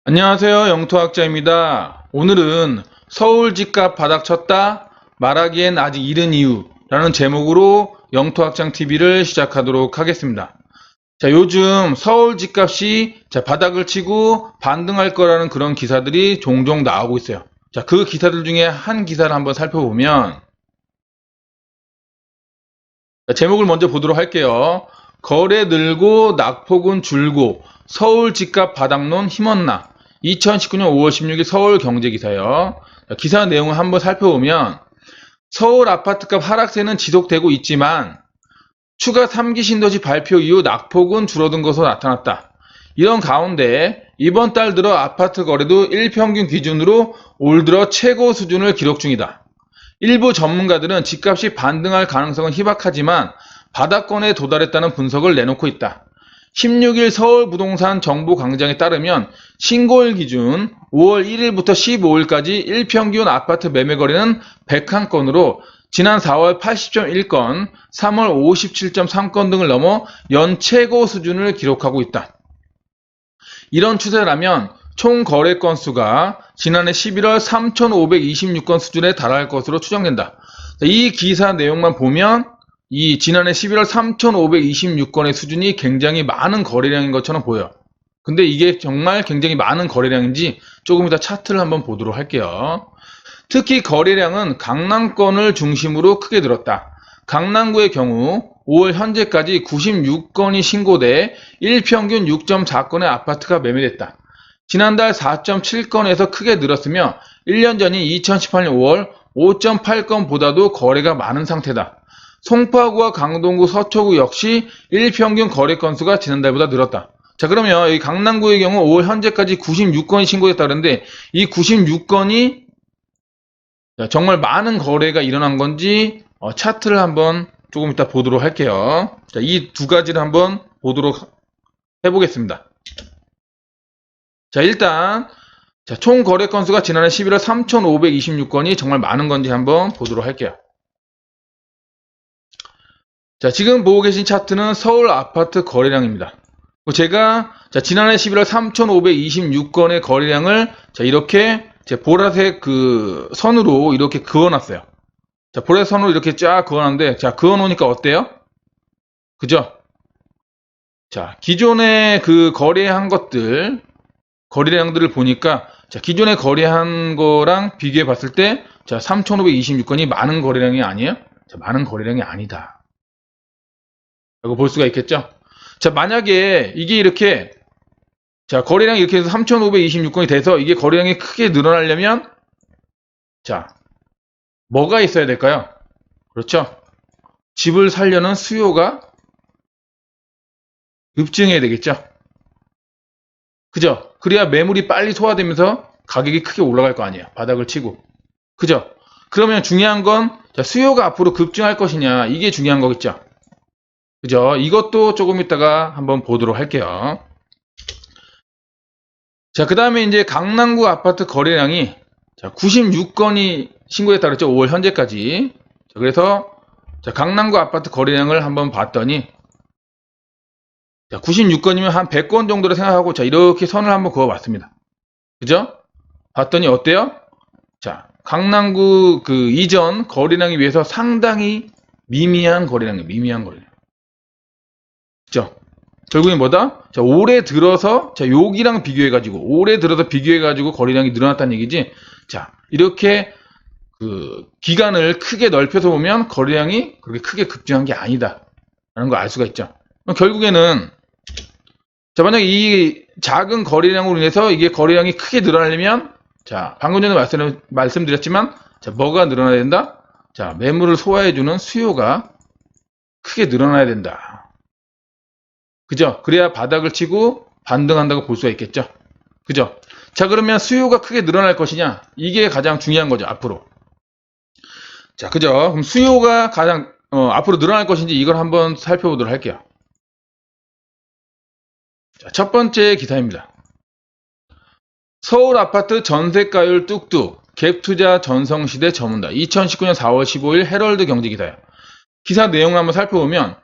안녕하세요. 영토학자입니다. 오늘은 서울 집값 바닥 쳤다 말하기엔 아직 이른 이유 라는 제목으로 영토학장TV를 시작하도록 하겠습니다. 자, 요즘 서울 집값이 바닥을 치고 반등할 거라는 그런 기사들이 종종 나오고 있어요. 자, 그 기사들 중에 한 기사를 한번 살펴보면 제목을 먼저 보도록 할게요. 거래 늘고 낙폭은 줄고 서울 집값 바닥론 힘없나. 2019년 5월 16일 서울 경제기사요. 기사 내용을 한번 살펴보면 서울 아파트값 하락세는 지속되고 있지만 추가 3기 신도시 발표 이후 낙폭은 줄어든 것으로 나타났다. 이런 가운데 이번 달 들어 아파트 거래도 일평균 기준으로 올 들어 최고 수준을 기록 중이다. 일부 전문가들은 집값이 반등할 가능성은 희박하지만 바닥권에 도달했다는 분석을 내놓고 있다. 16일 서울부동산 정보광장에 따르면 신고일 기준 5월 1일부터 15일까지 일평균 아파트 매매 거래는 101건으로 지난 4월 80.1건, 3월 57.3건 등을 넘어 연 최고 수준을 기록하고 있다. 이런 추세라면 총 거래 건수가 지난해 11월 3,526건 수준에 달할 것으로 추정된다. 이 기사 내용만 보면 이 지난해 11월 3,526건의 수준이 굉장히 많은 거래량인 것처럼 보여. 근데 이게 정말 굉장히 많은 거래량인지 조금 이따 차트를 한번 보도록 할게요. 특히 거래량은 강남권을 중심으로 크게 늘었다. 강남구의 경우 5월 현재까지 96건이 신고돼 일평균 6.4건의 아파트가 매매됐다. 지난달 4.7건에서 크게 늘었으며 1년 전인 2018년 5월 5.8건보다도 거래가 많은 상태다. 송파구와 강동구, 서초구 역시 일평균 거래 건수가 지난달보다 늘었다. 자, 그러면 여기 강남구의 경우 5월 현재까지 96건이 신고됐다는데 이 96건이 정말 많은 거래가 일어난 건지 차트를 한번 조금 이따 보도록 할게요. 자, 이 두 가지를 한번 보도록 해보겠습니다. 자, 일단 총 거래 건수가 지난해 11월 3,526건이 정말 많은 건지 한번 보도록 할게요. 자, 지금 보고 계신 차트는 서울 아파트 거래량입니다. 제가 지난해 11월 3,526건의 거래량을 이렇게 보라색 그 선으로 이렇게 그어놨어요. 자, 보라색 선으로 이렇게 쫙 그어놨는데, 자, 그어놓으니까 어때요? 그죠? 자, 기존에 그 거래한 것들, 거래량들을 보니까, 자, 기존에 거래한 거랑 비교해 봤을 때, 자, 3,526건이 많은 거래량이 아니에요? 자, 많은 거래량이 아니다. 라고 볼 수가 있겠죠? 자, 만약에 이게 이렇게, 자, 거래량이 이렇게 해서 3,526건이 돼서 이게 거래량이 크게 늘어나려면, 자, 뭐가 있어야 될까요? 그렇죠? 집을 살려는 수요가 급증해야 되겠죠? 그죠? 그래야 매물이 빨리 소화되면서 가격이 크게 올라갈 거 아니에요. 바닥을 치고. 그죠? 그러면 중요한 건 수요가 앞으로 급증할 것이냐, 이게 중요한 거겠죠? 그죠? 이것도 조금 이따가 한번 보도록 할게요. 자, 그 다음에 이제 강남구 아파트 거래량이 96건이 신고했다 그랬죠? 5월 현재까지. 자, 그래서 강남구 아파트 거래량을 한번 봤더니 96건이면 한 100건 정도로 생각하고 이렇게 선을 한번 그어봤습니다. 그죠? 봤더니 어때요? 자, 강남구 그 이전 거래량에 비해서 상당히 미미한 거래량이에요. 미미한 거래량. 그죠? 결국엔 뭐다? 자, 올해 들어서 여기랑 비교해가지고 올해 들어서 비교해가지고 거래량이 늘어났다는 얘기지. 자, 이렇게 그 기간을 크게 넓혀서 보면 거래량이 그렇게 크게 급증한 게 아니다 라는 걸 알 수가 있죠. 결국에는 자, 만약에 이 작은 거래량으로 인해서 이게 거래량이 크게 늘어나려면 자, 방금 전에 말씀드렸지만 자, 뭐가 늘어나야 된다? 자, 매물을 소화해주는 수요가 크게 늘어나야 된다. 그죠? 그래야 바닥을 치고 반등한다고 볼 수가 있겠죠. 그죠? 자, 그러면 수요가 크게 늘어날 것이냐? 이게 가장 중요한 거죠, 앞으로. 자, 그죠? 그럼 수요가 가장 앞으로 늘어날 것인지 이걸 한번 살펴보도록 할게요. 자, 첫 번째 기사입니다. 서울 아파트 전세가율 뚝뚝 갭투자 전성시대 저문다. 2019년 4월 15일 헤럴드 경제기사예요. 기사 내용을 한번 살펴보면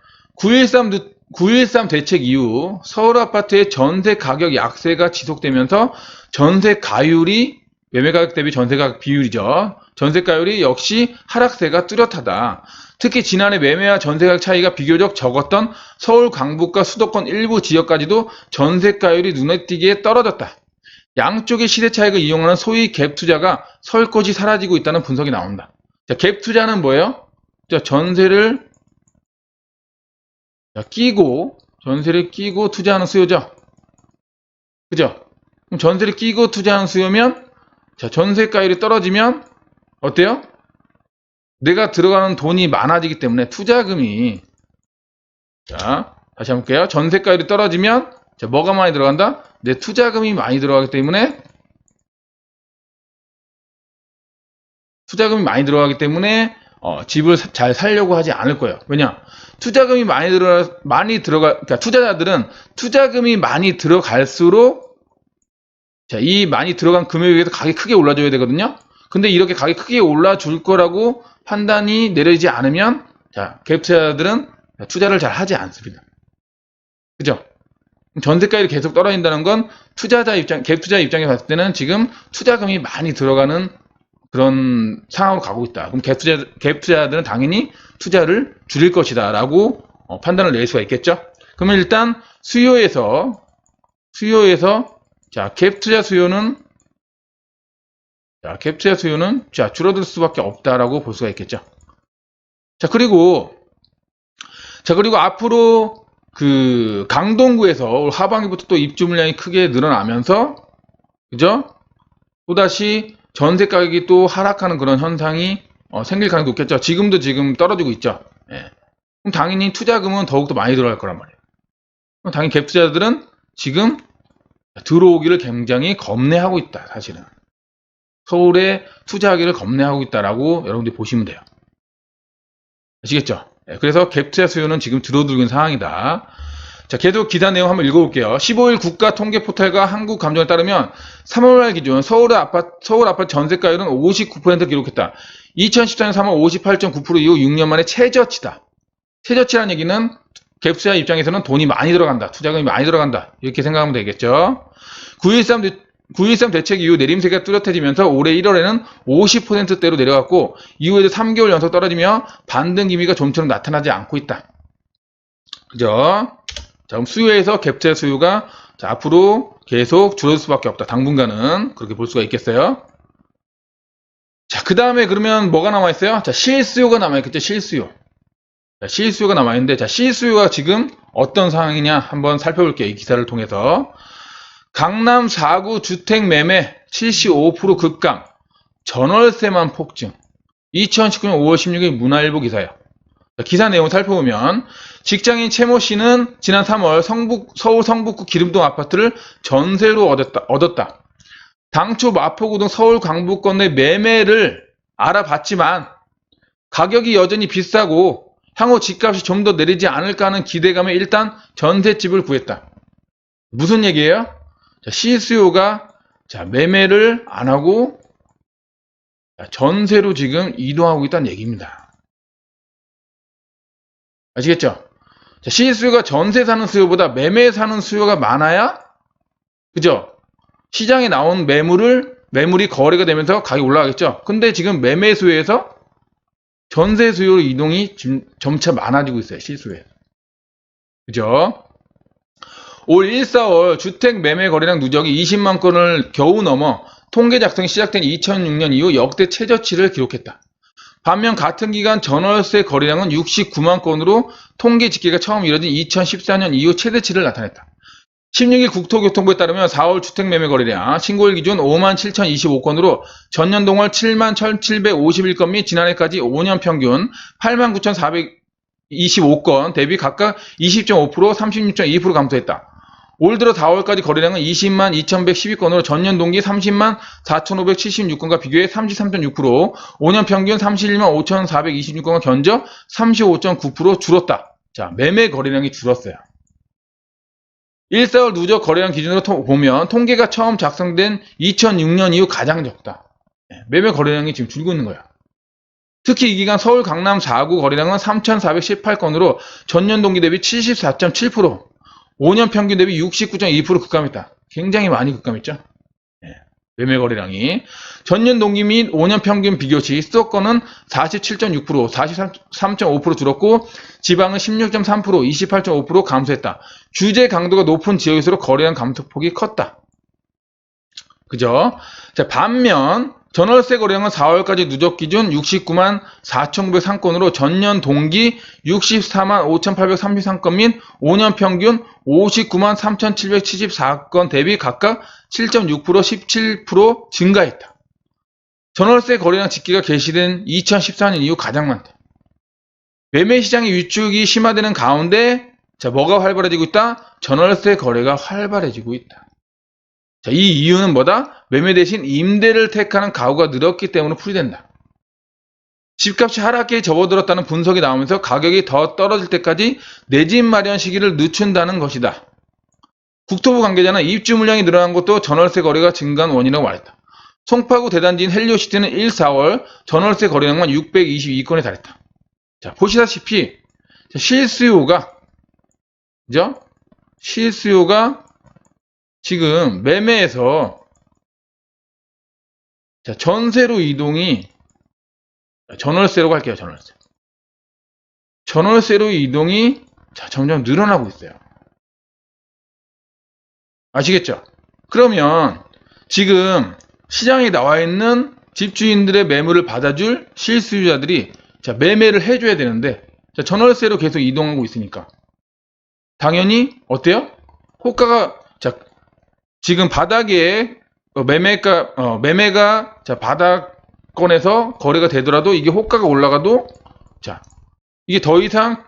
9.13 대책 이후 서울 아파트의 전세 가격 약세가 지속되면서 전세 가율이 매매 가격 대비 전세 가격 비율이죠. 전세 가율이 역시 하락세가 뚜렷하다. 특히 지난해 매매와 전세 가격 차이가 비교적 적었던 서울 강북과 수도권 일부 지역까지도 전세 가율이 눈에 띄게 떨어졌다. 양쪽의 시대 차익을 이용하는 소위 갭 투자가 설것이 사라지고 있다는 분석이 나온다. 자, 갭 투자는 뭐예요? 자, 전세를 끼고 투자하는 수요죠. 그죠? 그럼 전세를 끼고 투자하는 수요면, 자, 전세가율이 떨어지면 어때요? 내가 들어가는 돈이 많아지기 때문에 투자금이, 자, 다시 한번 볼게요. 전세가율이 떨어지면, 자, 뭐가 많이 들어간다? 내 투자금이 많이 들어가기 때문에, 집을 잘 살려고 하지 않을 거예요. 왜냐? 투자금이 그러니까 투자자들은 투자금이 많이 들어갈수록, 자, 이 많이 들어간 금액에 비해서 가격이 크게 올라줘야 되거든요. 근데 이렇게 가격이 크게 올라줄 거라고 판단이 내려지지 않으면, 자, 갭 투자자들은 투자를 잘 하지 않습니다. 그죠? 전세가율이 계속 떨어진다는 건 갭 투자 입장에 봤을 때는 지금 투자금이 많이 들어가는 그런 상황으로 가고 있다. 그럼 갭 투자자들은 당연히 투자를 줄일 것이다 라고 판단을 낼 수가 있겠죠. 그러면 일단 수요에서 자, 갭 투자 수요는 자, 줄어들 수밖에 없다라고 볼 수가 있겠죠. 자, 그리고 앞으로 그 강동구에서 올 하반기부터 또 입주 물량이 크게 늘어나면서, 그죠? 또다시 전세 가격이 또 하락하는 그런 현상이 생길 가능성이 높겠죠. 지금 떨어지고 있죠. 예. 그럼 당연히 투자금은 더욱더 많이 들어갈 거란 말이에요. 그럼 당연히 갭 투자자들은 지금 들어오기를 굉장히 겁내하고 있다. 사실은 서울에 투자하기를 겁내하고 있다라고 여러분들이 보시면 돼요. 아시겠죠? 예. 그래서 갭 투자 수요는 지금 줄어들고 있는 상황이다. 자, 계속 기사 내용 한번 읽어볼게요. 15일 국가통계포털과 한국감정에 따르면 3월 말 기준 서울 아파트 전세가율은 59%를 기록했다. 2014년 3월 58.9% 이후 6년 만에 최저치다. 최저치라는 얘기는 갭투자 입장에서는 돈이 많이 들어간다. 투자금이 많이 들어간다. 이렇게 생각하면 되겠죠. 9.13 대책 이후 내림세가 뚜렷해지면서 올해 1월에는 50%대로 내려갔고 이후에도 3개월 연속 떨어지며 반등 기미가 좀처럼 나타나지 않고 있다. 그죠? 자, 그럼 수요에서 갭투자 수요가, 자, 앞으로 계속 줄어들 수밖에 없다. 당분간은 그렇게 볼 수가 있겠어요. 자, 그 다음에 그러면 뭐가 남아있어요? 자, 실수요가 남아있겠죠. 실수요. 자, 실수요가 남아있는데, 자, 실수요가 지금 어떤 상황이냐 한번 살펴볼게요. 이 기사를 통해서. 강남 4구 주택 매매 75% 급강, 전월세만 폭증. 2019년 5월 16일 문화일보 기사예요. 기사 내용 살펴보면 직장인 최모 씨는 지난 3월 서울 성북구 기름동 아파트를 전세로 얻었다. 당초 마포구 등 서울 강북권 내 매매를 알아봤지만 가격이 여전히 비싸고 향후 집값이 좀 더 내리지 않을까 하는 기대감에 일단 전셋집을 구했다. 무슨 얘기예요? 자, 시수요가, 자, 매매를 안 하고 전세로 지금 이동하고 있다는 얘기입니다. 아시겠죠? 자, 시수요가 전세 사는 수요보다 매매 사는 수요가 많아야, 그죠? 시장에 나온 매물이 거래가 되면서 가격이 올라가겠죠? 근데 지금 매매 수요에서 전세 수요 이동이 지금 점차 많아지고 있어요. 시수요에. 그죠? 올 1, 4월 주택 매매 거래량 누적이 20만 건을 겨우 넘어 통계 작성이 시작된 2006년 이후 역대 최저치를 기록했다. 반면 같은 기간 전월세 거래량은 69만 건으로 통계 집계가 처음 이뤄진 2014년 이후 최대치를 나타냈다. 16일 국토교통부에 따르면 4월 주택 매매 거래량 신고일 기준 5만 7,025건으로 전년 동월 7만 1,751건 및 지난해까지 5년 평균 8만 9,425건 대비 각각 20.5%, 36.2% 감소했다. 올 들어 4월까지 거래량은 20만 2,112건으로 전년 동기 30만 4,576건과 비교해 33.6%, 5년 평균 31만 5,426건과 견저 35.9% 줄었다. 자, 매매 거래량이 줄었어요. 1, 4월 누적 거래량 기준으로 보면 통계가 처음 작성된 2006년 이후 가장 적다. 매매 거래량이 지금 줄고 있는 거야. 특히 이 기간 서울 강남 4구 거래량은 3,418건으로 전년 동기 대비 74.7%, 5년 평균 대비 69.2% 급감했다. 굉장히 많이 급감했죠. 매매 거래량이 전년 동기 및 5년 평균 비교 시 수도권은 47.6%, 43.5% 줄었고 지방은 16.3%, 28.5% 감소했다. 규제 강도가 높은 지역일수록 거래량 감소폭이 컸다. 그죠? 자, 반면 전월세 거래량은 4월까지 누적 기준 69만 4,903건으로 전년 동기 64만 5,833건 및 5년 평균 59만 3,774건 대비 각각 7.6%, 17% 증가했다. 전월세 거래량 집계가 개시된 2014년 이후 가장 많다. 매매 시장의 위축이 심화되는 가운데 자, 뭐가 활발해지고 있다? 전월세 거래가 활발해지고 있다. 자, 이 이유는 뭐다? 매매 대신 임대를 택하는 가구가 늘었기 때문에 풀이된다. 집값이 하락기에 접어들었다는 분석이 나오면서 가격이 더 떨어질 때까지 내 집 마련 시기를 늦춘다는 것이다. 국토부 관계자는 입주 물량이 늘어난 것도 전월세 거래가 증가한 원인이라고 말했다. 송파구 대단지인 헬리오시티는 1, 4월 전월세 거래량만 622건에 달했다. 자, 보시다시피 실수요가 그죠? 실수요가 지금 매매에서 자, 전세로 이동이 전월세로 할게요. 전월세. 전월세로 이동이 자, 점점 늘어나고 있어요. 아시겠죠? 그러면 지금 시장에 나와 있는 집주인들의 매물을 받아줄 실수요자들이 자, 매매를 해줘야 되는데 자, 전월세로 계속 이동하고 있으니까 당연히 어때요? 호가가 자, 지금 바닥에 매매가 자, 바닥권에서 거래가 되더라도 이게 호가가 올라가도 자, 이게 더 이상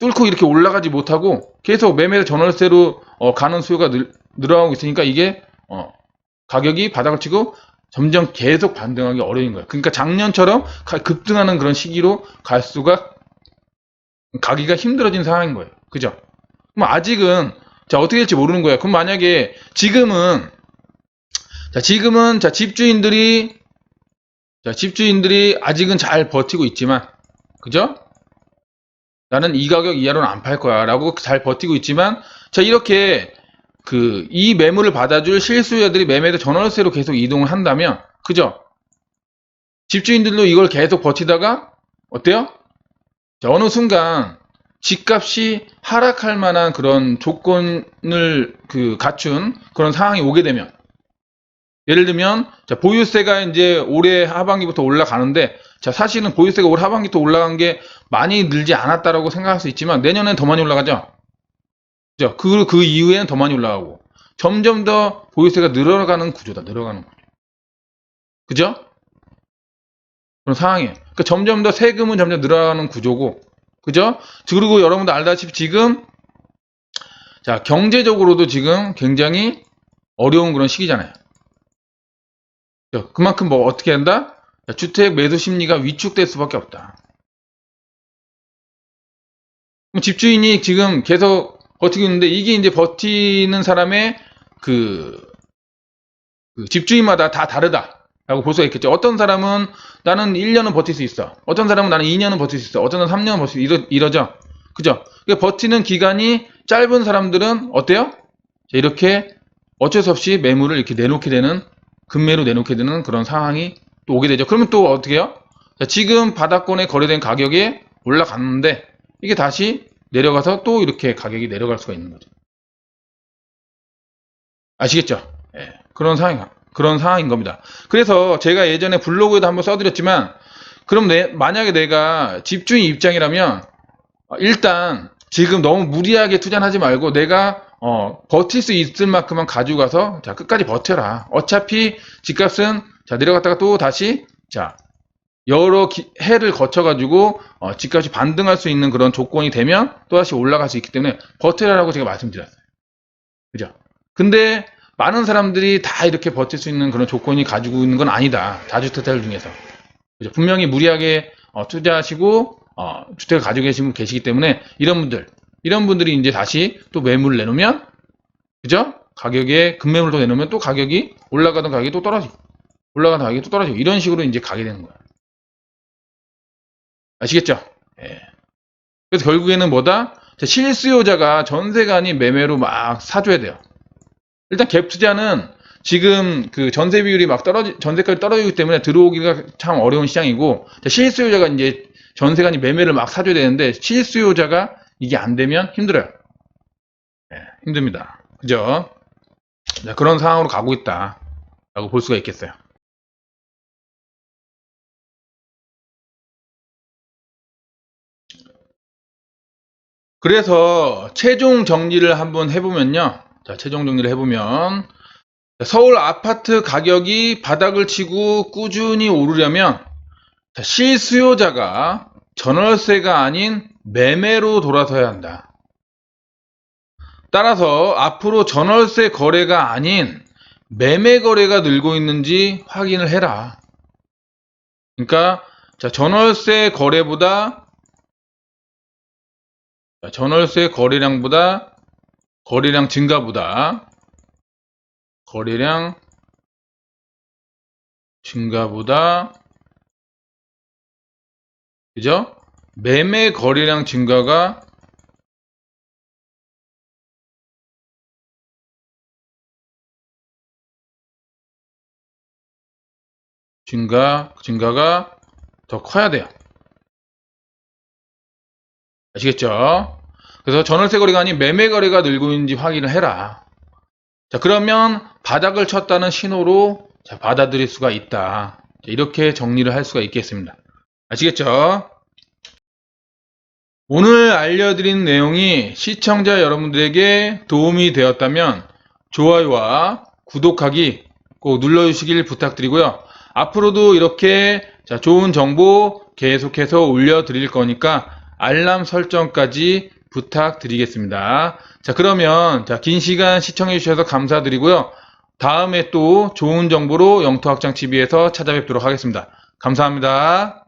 뚫고 이렇게 올라가지 못하고 계속 매매 전월세로 가는 수요가 늘어나고 있으니까 이게 가격이 바닥을 치고 점점 계속 반등하기 어려운 거예요. 그러니까 작년처럼 급등하는 그런 시기로 갈 수가 가기가 힘들어진 상황인 거예요. 그죠? 그럼 아직은 자, 어떻게 될지 모르는 거예요. 그럼 만약에 지금은 집주인들이 아직은 잘 버티고 있지만 그죠? 나는 이 가격 이하로는 안 팔 거야 라고 잘 버티고 있지만 자, 이렇게 이 매물을 받아줄 실수요자들이 매매대 전월세로 계속 이동을 한다면 그죠? 집주인들도 이걸 계속 버티다가 어때요? 자, 어느 순간 집값이 하락할 만한 그런 조건을 갖춘 그런 상황이 오게 되면 예를 들면 자, 보유세가 이제 올해 하반기부터 올라가는데 자, 사실은 보유세가 올 하반기부터 올라간 게 많이 늘지 않았다라고 생각할 수 있지만 내년엔 더 많이 올라가죠. 그죠? 그 이후에는 더 많이 올라가고 점점 더 보유세가 늘어가는 구조다. 늘어가는 구조. 그죠? 그런 상황이에요. 그러니까 점점 더 세금은 점점 늘어가는 구조고 그죠? 그리고 여러분도 알다시피 지금 자, 경제적으로도 지금 굉장히 어려운 그런 시기잖아요. 그만큼 뭐 어떻게 한다? 주택 매수 심리가 위축될 수밖에 없다. 집주인이 지금 계속 버티고 있는데 이게 이제 버티는 사람의 집주인마다 다 다르다라고 볼 수가 있겠죠. 어떤 사람은 나는 1년은 버틸 수 있어. 어떤 사람은 나는 2년은 버틸 수 있어. 어떤 사람은 3년은 버틸 수 있어. 이러죠. 그죠? 버티는 기간이 짧은 사람들은 어때요? 이렇게 어쩔 수 없이 매물을 이렇게 내놓게 되는 급매로 내놓게 되는 그런 상황이 또 오게 되죠. 그러면 또 어떻게 해요? 자, 지금 바닥권에 거래된 가격이 올라갔는데 이게 다시 내려가서 또 이렇게 가격이 내려갈 수가 있는 거죠. 아시겠죠? 예, 그런 상황인 겁니다. 그래서 제가 예전에 블로그에도 한번 써드렸지만 그럼 만약에 내가 집주인 입장이라면 일단 지금 너무 무리하게 투자하지 말고 내가 버틸 수 있을 만큼만 가지고 가서 자, 끝까지 버텨라. 어차피 집값은 자, 내려갔다가 또 다시 자, 여러 해를 거쳐가지고 집값이 반등할 수 있는 그런 조건이 되면 또다시 올라갈 수 있기 때문에 버텨라라고 제가 말씀드렸어요. 그죠? 근데 많은 사람들이 다 이렇게 버틸 수 있는 그런 조건이 가지고 있는 건 아니다. 다주택자들 중에서. 그죠? 분명히 무리하게 투자하시고 주택을 가지고 계시기 때문에 이런 분들이 이제 다시 또 매물을 내놓으면 그죠? 가격에 급매물을 또 내놓으면 또 가격이 올라가던 가격이 또 떨어지고 올라가던 가격이 또 떨어지고 이런 식으로 이제 가게 되는 거예요. 아시겠죠? 예. 그래서 결국에는 뭐다? 자, 실수요자가 전세가 아닌 매매로 막 사줘야 돼요. 일단 갭 투자는 지금 그 전세 비율이 막 전세까지 떨어지기 때문에 들어오기가 참 어려운 시장이고, 자, 실수요자가 이제 전세가 아닌 매매를 막 사줘야 되는데, 실수요자가 이게 안 되면 힘들어요. 예, 힘듭니다. 그죠? 자, 그런 상황으로 가고 있다 라고 볼 수가 있겠어요. 그래서 최종 정리를 한번 해보면요. 자, 최종 정리를 해보면 서울 아파트 가격이 바닥을 치고 꾸준히 오르려면 실수요자가 전월세가 아닌 매매로 돌아서야 한다. 따라서 앞으로 전월세 거래가 아닌 매매 거래가 늘고 있는지 확인을 해라. 그러니까 자, 전월세 거래량보다 거래량 증가보다 그죠? 매매 거래량 증가가 증가가 더 커야 돼요. 아시겠죠? 그래서 전월세 거래가 아닌 매매 거래가 늘고 있는지 확인을 해라. 자, 그러면 바닥을 쳤다는 신호로 받아들일 수가 있다. 자, 이렇게 정리를 할 수가 있겠습니다. 아시겠죠? 오늘 알려드린 내용이 시청자 여러분들에게 도움이 되었다면 좋아요와 구독하기 꼭 눌러주시길 부탁드리고요. 앞으로도 이렇게 좋은 정보 계속해서 올려드릴 거니까 알람 설정까지 부탁드리겠습니다. 자, 그러면 긴 시간 시청해 주셔서 감사드리고요. 다음에 또 좋은 정보로 영토학장TV에서 찾아뵙도록 하겠습니다. 감사합니다.